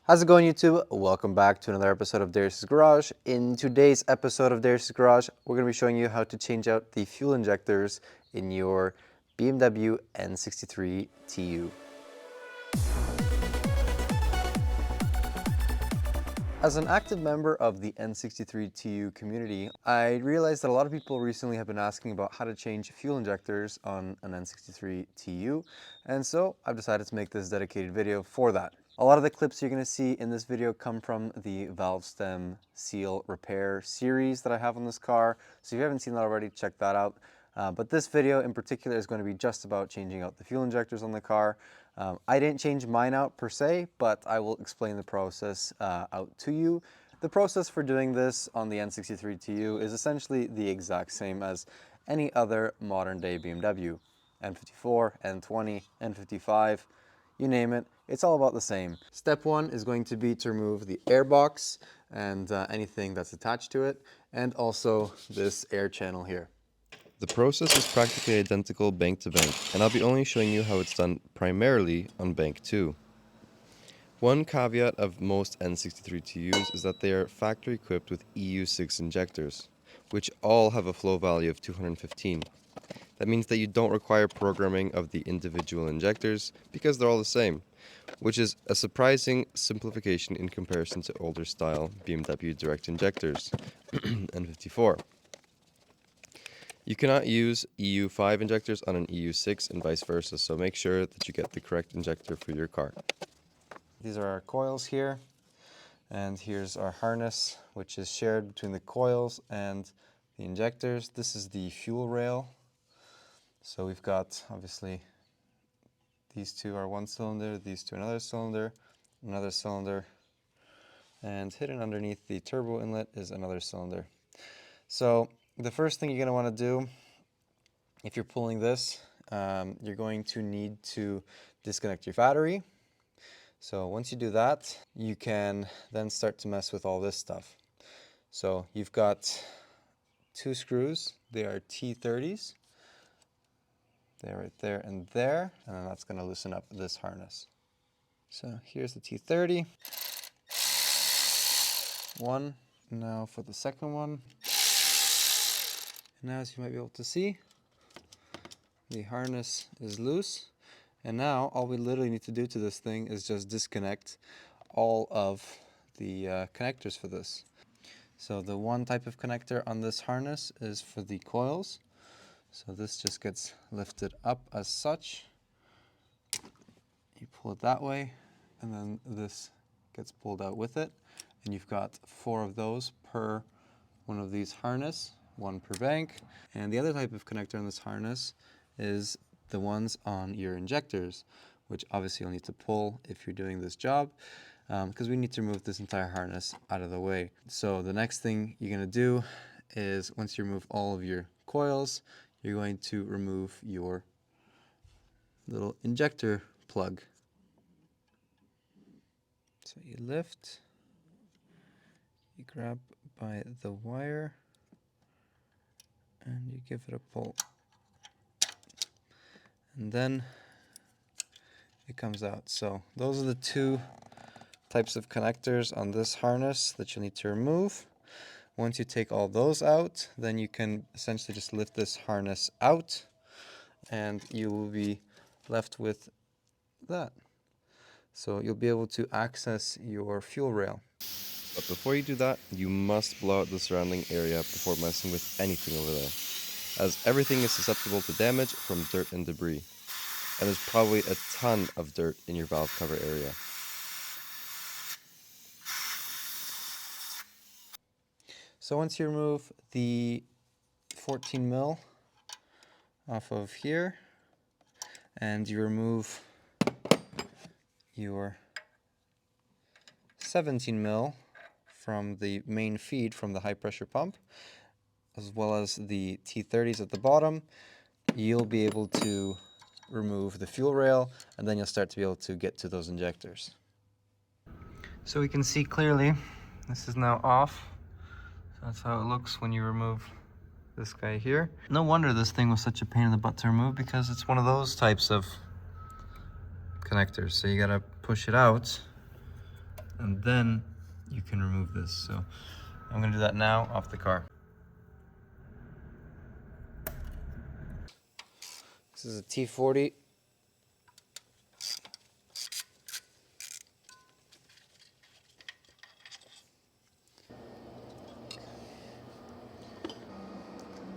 How's it going, YouTube? Welcome back to another episode of Darius' Garage. In today's episode of Darius' Garage, we're going to be showing you how to change out the fuel injectors in your BMW N63TU. As an active member of the N63TU community, I realized that a lot of people recently have been asking about how to change fuel injectors on an N63TU, and so I've decided to make this dedicated video for that. A lot of the clips you're going to see in this video come from the valve stem seal repair series that I have on this car, so if you haven't seen that already, check that out. But this video in particular is going to be just about changing out the fuel injectors on the car. I didn't change mine out per se, but I will explain the process out to you. The process for doing this on the N63TU is essentially the exact same as any other modern day BMW. N54, N20, N55, you name it, it's all about the same. Step one is going to be to remove the air box and anything that's attached to it, and also this air channel here. The process is practically identical bank to bank, and I'll be only showing you how it's done primarily on bank 2. One caveat of most N63TUs is that they are factory equipped with EU6 injectors, which all have a flow value of 215. That means that you don't require programming of the individual injectors because they're all the same, which is a surprising simplification in comparison to older style BMW direct injectors, N54. You cannot use EU5 injectors on an EU6 and vice versa, so make sure that you get the correct injector for your car. These are our coils here, and here's our harness, which is shared between the coils and the injectors. This is the fuel rail. So we've got, obviously, these two are one cylinder, these two another cylinder, and hidden underneath the turbo inlet is another cylinder. So the first thing you're going to want to do, if you're pulling this, you're going to need to disconnect your battery. So once you do that, you can then start to mess with all this stuff. So you've got two screws, they are T30s. They're right there, and then that's going to loosen up this harness. So here's the T30. One. Now for the second one. And now, as you might be able to see, the harness is loose. And now all we literally need to do to this thing is just disconnect all of the connectors for this. So the one type of connector on this harness is for the coils. So this just gets lifted up as such. You pull it that way, and then this gets pulled out with it. And you've got 4 of those per one of these harness, 1 per bank. And the other type of connector on this harness is the ones on your injectors, which obviously you'll need to pull if you're doing this job, because we need to remove this entire harness out of the way. So the next thing you're going to do is, once you remove all of your coils, you're going to remove your little injector plug. So you lift, you grab by the wire, and you give it a pull. And then it comes out. So those are the 2 types of connectors on this harness that you'll need to remove. Once you take all those out, then you can essentially just lift this harness out, and you will be left with that. So you'll be able to access your fuel rail. But before you do that, you must blow out the surrounding area before messing with anything over there, as everything is susceptible to damage from dirt and debris. And there's probably a ton of dirt in your valve cover area. So once you remove the 14 mil off of here, and you remove your 17 mil from the main feed from the high pressure pump, as well as the T30s at the bottom, you'll be able to remove the fuel rail, and then you'll start to be able to get to those injectors. So we can see clearly this is now off. So that's how it looks when you remove this guy here. No wonder this thing was such a pain in the butt to remove, because it's one of those types of connectors. So you gotta push it out and then you can remove this. So I'm gonna do that now off the car. This is a T40.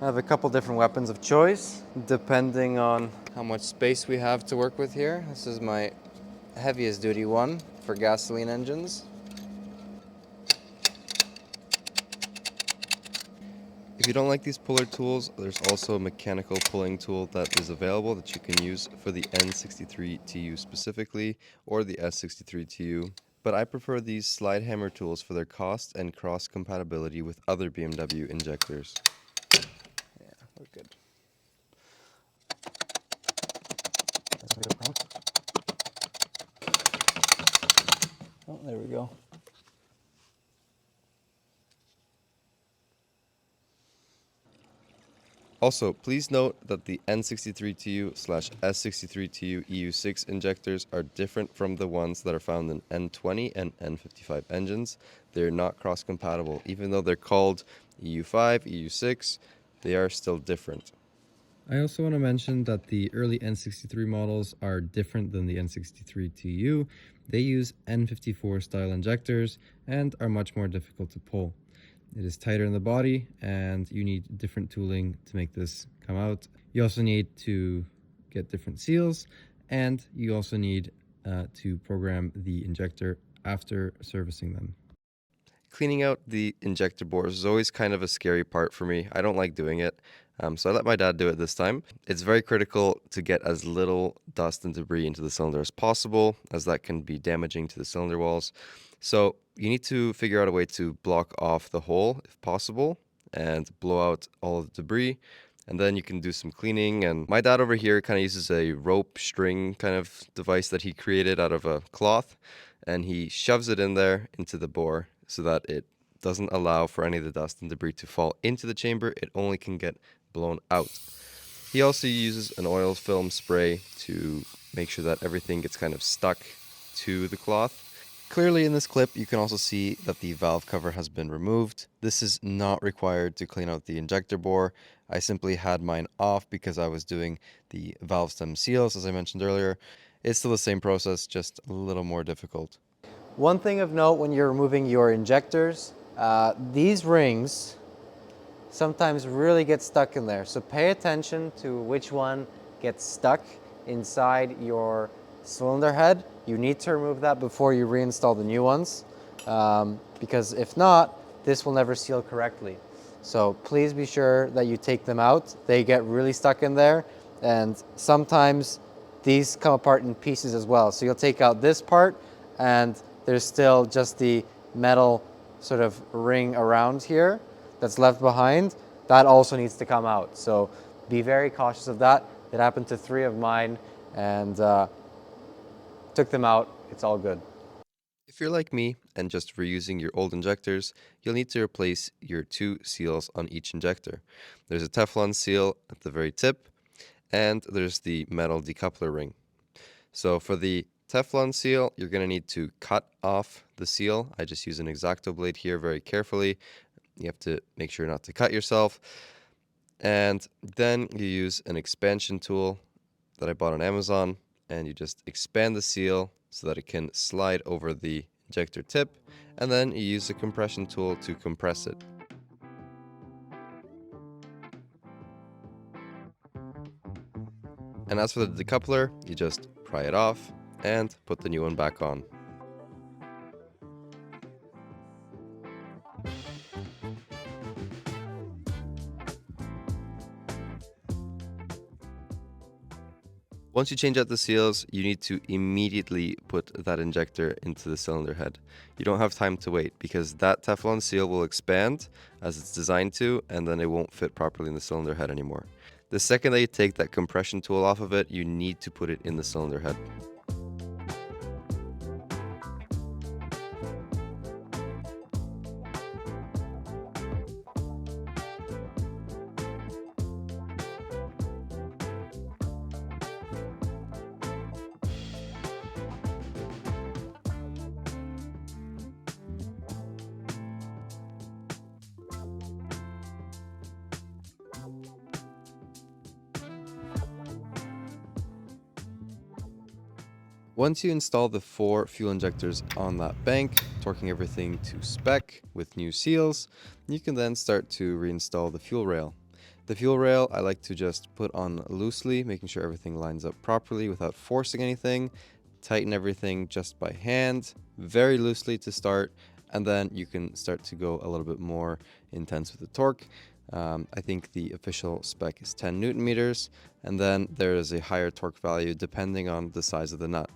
I have a couple different weapons of choice, depending on how much space we have to work with here. This is my heaviest duty one for gasoline engines. If you don't like these puller tools, there's also a mechanical pulling tool that is available that you can use for the N63TU specifically, or the S63TU. But I prefer these slide hammer tools for their cost and cross compatibility with other BMW injectors. Yeah, we're good. Let's make it around. Oh, there we go. Also, please note that the N63TU/S63TU EU6 injectors are different from the ones that are found in N20 and N55 engines. They're not cross-compatible. Even though they're called EU5, EU6, they are still different. I also want to mention that the early N63 models are different than the N63TU. They use N54 style injectors and are much more difficult to pull. It is tighter in the body and you need different tooling to make this come out. You also need to get different seals, and you also need to program the injector after servicing them. Cleaning out the injector bores is always kind of a scary part for me. I don't like doing it, so I let my dad do it this time. It's very critical to get as little dust and debris into the cylinder as possible, as that can be damaging to the cylinder walls. So you need to figure out a way to block off the hole if possible and blow out all of the debris. And then you can do some cleaning. And my dad over here kind of uses a rope string kind of device that he created out of a cloth, and he shoves it in there into the bore so that it doesn't allow for any of the dust and debris to fall into the chamber. It only can get blown out. He also uses an oil film spray to make sure that everything gets kind of stuck to the cloth. Clearly in this clip, you can also see that the valve cover has been removed. This is not required to clean out the injector bore. I simply had mine off because I was doing the valve stem seals, as I mentioned earlier. It's still the same process, just a little more difficult. One thing of note when you're removing your injectors, these rings sometimes really get stuck in there. So pay attention to which one gets stuck inside your cylinder head. You need to remove that before you reinstall the new ones, because if not, this will never seal correctly. So please be sure that you take them out. They get really stuck in there, and sometimes these come apart in pieces as well. So you'll take out this part and there's still just the metal sort of ring around here that's left behind. That also needs to come out. So be very cautious of that. It happened to 3 of mine, and took them out. It's all good. If you're like me and just reusing your old injectors, you'll need to replace your 2 seals on each injector. There's a Teflon seal at the very tip, and there's the metal decoupler ring. So for the Teflon seal, you're going to need to cut off the seal. I just use an X-Acto blade here very carefully. You have to make sure not to cut yourself. And then you use an expansion tool that I bought on Amazon, and you just expand the seal so that it can slide over the injector tip, and then you use a compression tool to compress it. And as for the decoupler, you just pry it off and put the new one back on. Once you change out the seals, you need to immediately put that injector into the cylinder head. You don't have time to wait, because that Teflon seal will expand as it's designed to, and then it won't fit properly in the cylinder head anymore. The second that you take that compression tool off of it, you need to put it in the cylinder head. Once you install the 4 fuel injectors on that bank, torquing everything to spec with new seals, you can then start to reinstall the fuel rail. The fuel rail I like to just put on loosely, making sure everything lines up properly without forcing anything. Tighten everything just by hand, very loosely to start, and then you can start to go a little bit more intense with the torque. I think the official spec is 10 Newton meters, and then there is a higher torque value depending on the size of the nut.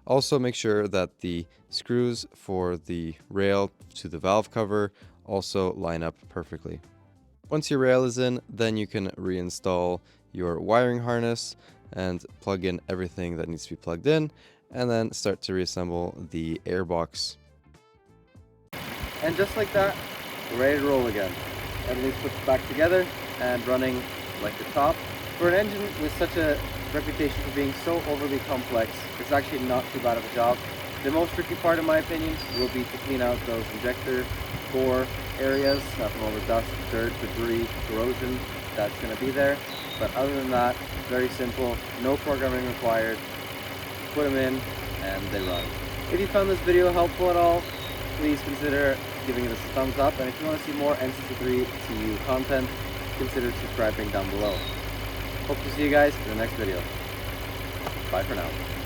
Also make sure that the screws for the rail to the valve cover also line up perfectly. Once your rail is in, then you can reinstall your wiring harness and plug in everything that needs to be plugged in, and then start to reassemble the airbox. And just like that, we're ready to roll again. Everything's put back together and running like the top. For an engine with such a reputation for being so overly complex, it's actually not too bad of a job. The most tricky part, in my opinion, will be to clean out those injector core areas from all the dust, dirt, debris, corrosion that's going to be there. But other than that, very simple, no programming required. Put them in and they run. If you found this video helpful at all, please consider giving it a thumbs up, and if you want to see more N63TU content, consider subscribing down below. Hope to see you guys in the next video. Bye for now.